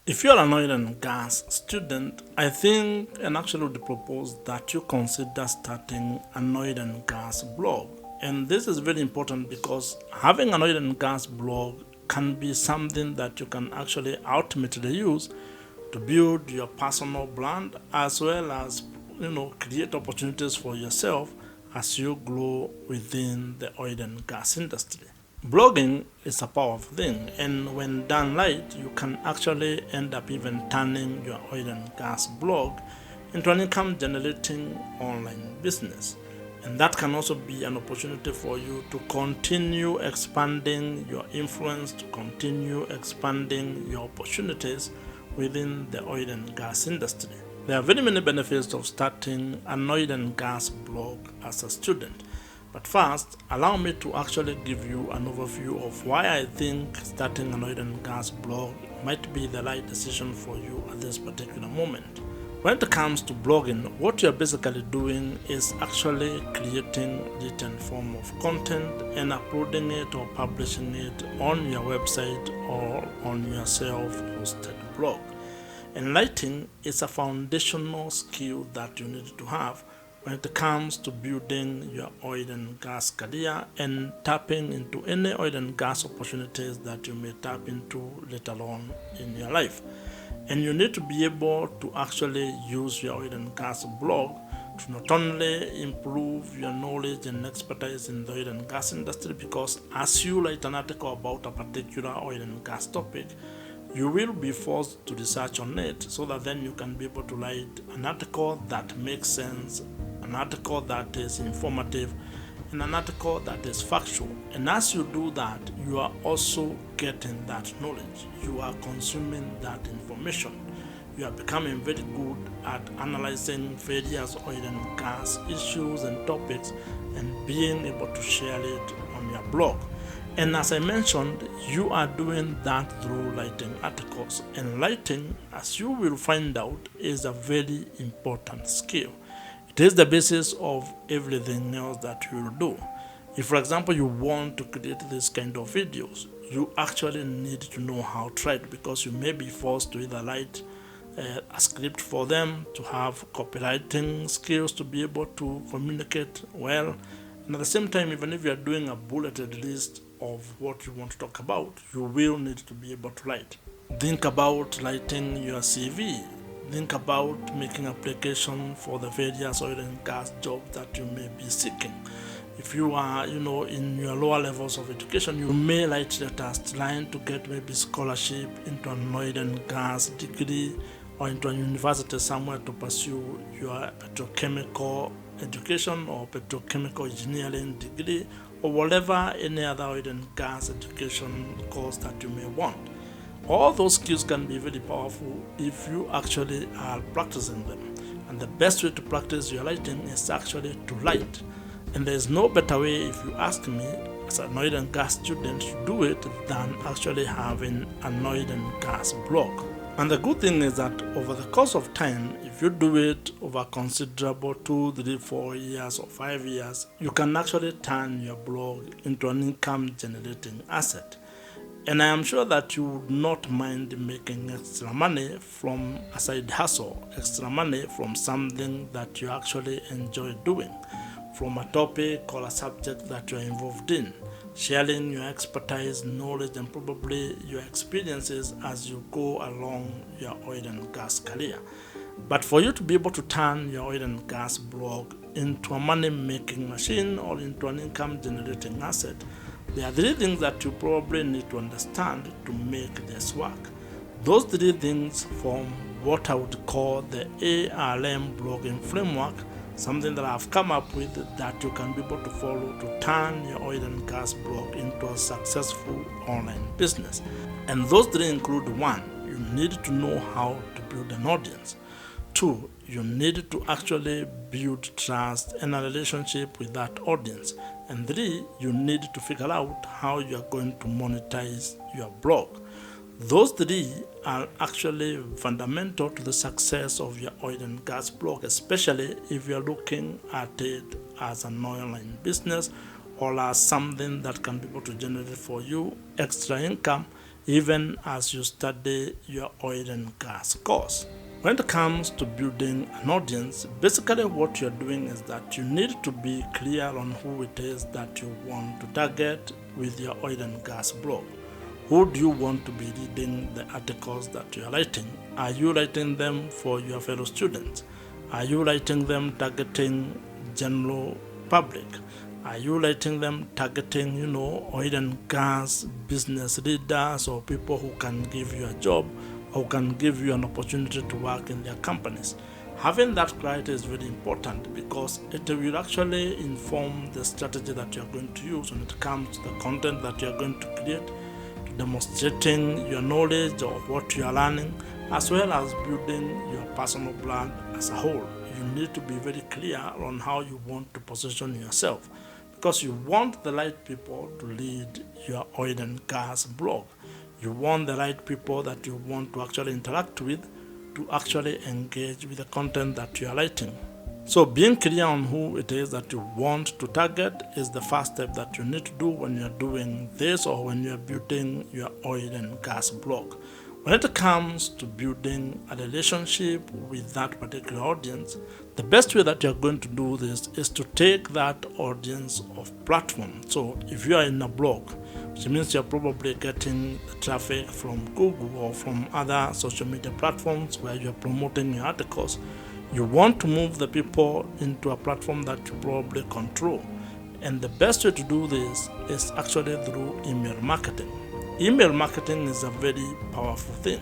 If you're an oil and gas student, I think and actually would propose that you consider starting an oil and gas blog. And this is very important because having an oil and gas blog can be something that you can actually ultimately use to build your personal brand as well as create opportunities for yourself as you grow within the oil and gas industry. Blogging is a powerful thing, and when done right, you can actually end up even turning your oil and gas blog into an income generating online business. And that can also be an opportunity for you to continue expanding your influence, to continue expanding your opportunities within the oil and gas industry. There are very many benefits of starting an oil and gas blog as a student. But first, allow me to actually give you an overview of why I think starting an oil and gas blog might be the right decision for you at this particular moment. When it comes to blogging, what you're basically doing is actually creating written form of content and uploading it or publishing it on your website or on your self-hosted blog. And writing is a foundational skill that you need to have when it comes to building your oil and gas career and tapping into any oil and gas opportunities that you may tap into later on in your life. And you need to be able to actually use your oil and gas blog to not only improve your knowledge and expertise in the oil and gas industry, because as you write an article about a particular oil and gas topic, you will be forced to research on it so that then you can be able to write an article that makes sense, an article that is informative, and an article that is factual. And as you do that, you are also getting that knowledge. You are consuming that information. You are becoming very good at analyzing various oil and gas issues and topics and being able to share it on your blog. And as I mentioned, you are doing that through writing articles. And writing, as you will find out, is a very important skill. It is the basis of everything else that you will do. If, for example, you want to create this kind of videos, you actually need to know how to write, because you may be forced to either write a script for them, to have copywriting skills to be able to communicate well. And at the same time, even if you are doing a bulleted list of what you want to talk about, you will need to be able to write. Think about writing your CV. Think about making application for the various oil and gas jobs that you may be seeking. If you are, in your lower levels of education, you may write letters trying to get maybe scholarship into an oil and gas degree or into a university somewhere to pursue your petrochemical education or petrochemical engineering degree or whatever any other oil and gas education course that you may want. All those skills can be very powerful if you actually are practicing them. And the best way to practice your writing is actually to write. And there is no better way, if you ask me, as an oil and gas student, to do it than actually having an oil and gas blog. And the good thing is that over the course of time, if you do it over considerable 2, 3, 4 years or 5 years, you can actually turn your blog into an income generating asset. And I am sure that you would not mind making extra money from a side hustle, extra money from something that you actually enjoy doing, from a topic or a subject that you are involved in, sharing your expertise, knowledge, and probably your experiences as you go along your oil and gas career. But for you to be able to turn your oil and gas blog into a money-making machine or into an income-generating asset, there are 3 things that you probably need to understand to make this work. Those 3 things form what I would call the ARM blogging framework, something that I've come up with that you can be able to follow to turn your oil and gas blog into a successful online business. And those 3 include: 1, you need to know how to build an audience. 2, you need to actually build trust and a relationship with that audience. And 3, you need to figure out how you are going to monetize your blog. Those 3 are actually fundamental to the success of your oil and gas blog, especially if you are looking at it as an online business or as something that can be able to generate for you extra income even as you study your oil and gas course. When it comes to building an audience, basically what you're doing is that you need to be clear on who it is that you want to target with your oil and gas blog. Who do you want to be reading the articles that you are writing? Are you writing them for your fellow students? Are you writing them targeting general public? Are you writing them targeting, oil and gas business leaders or people who can give you a job or can give you an opportunity to work in their companies? Having that clarity is very important because it will actually inform the strategy that you are going to use when it comes to the content that you are going to create, to demonstrating your knowledge or what you are learning, as well as building your personal brand as a whole. You need to be very clear on how you want to position yourself because you want the right people to lead your oil and gas blog. You want the right people that you want to actually interact with to actually engage with the content that you are writing. So being clear on who it is that you want to target is the first step that you need to do when you're doing this or when you're building your oil and gas blog. When it comes to building a relationship with that particular audience, the best way that you're going to do this is to take that audience of platform. So if you are in a blog, which means you're probably getting traffic from Google or from other social media platforms where you're promoting your articles, you want to move the people into a platform that you probably control. And the best way to do this is actually through email marketing. Email marketing is a very powerful thing,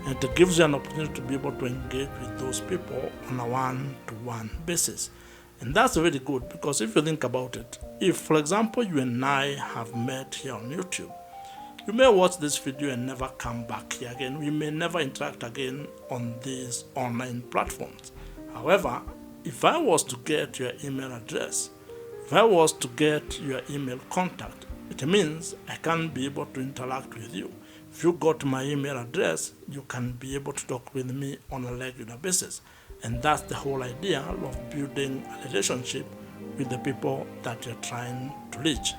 and it gives you an opportunity to be able to engage with those people on a one-to-one basis. And that's very good because if you think about it, if, for example, you and I have met here on YouTube, you may watch this video and never come back here again. We may never interact again on these online platforms. However, if I was to get your email address, if I was to get your email contact, it means I can be able to interact with you. If you got my email address, you can be able to talk with me on a regular basis. And that's the whole idea of building a relationship with the people that you're trying to reach.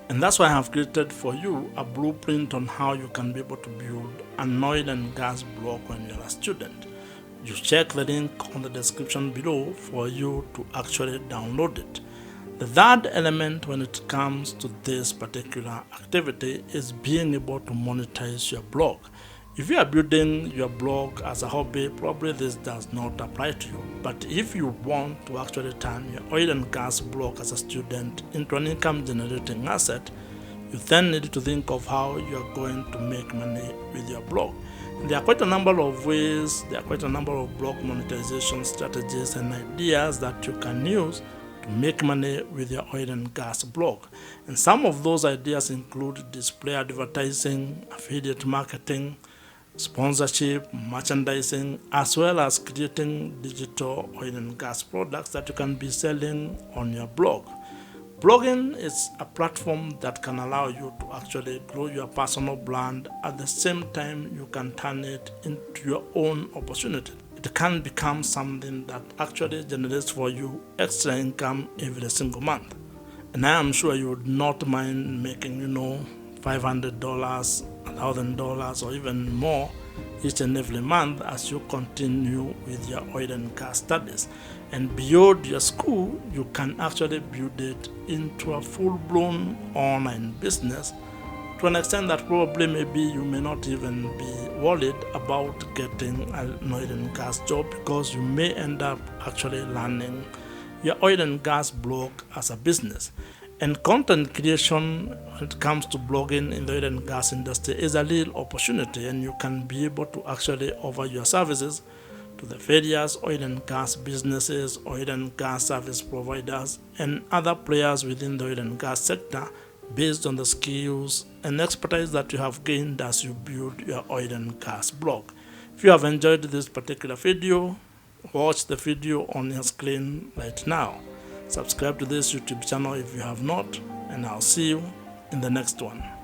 And that's why I have created for you a blueprint on how you can be able to build an oil and gas blog when you're a student. You check the link on the description below for you to actually download it. The third element when it comes to this particular activity is being able to monetize your blog. If you are building your blog as a hobby, probably this does not apply to you. But if you want to actually turn your oil and gas blog as a student into an income generating asset, you then need to think of how you are going to make money with your blog. And there are quite a number of ways, there are quite a number of blog monetization strategies and ideas that you can use to make money with your oil and gas blog. And some of those ideas include display advertising, affiliate marketing, sponsorship, merchandising, as well as creating digital oil and gas products that you can be selling on your blog. Blogging is a platform that can allow you to actually grow your personal brand. At the same time, you can turn it into your own opportunity. It can become something that actually generates for you extra income every single month. And I am sure you would not mind making, $500, $1,000, or even more each and every month as you continue with your oil and gas studies. And beyond your school, you can actually build it into a full-blown online business to an extent that probably maybe you may not even be worried about getting an oil and gas job because you may end up actually learning your oil and gas blog as a business. And content creation when it comes to blogging in the oil and gas industry is a real opportunity, and you can be able to actually offer your services to the various oil and gas businesses, oil and gas service providers, and other players within the oil and gas sector based on the skills and expertise that you have gained as you build your oil and gas blog. If you have enjoyed this particular video, watch the video on your screen right now. Subscribe to this YouTube channel if you have not, and I'll see you in the next one.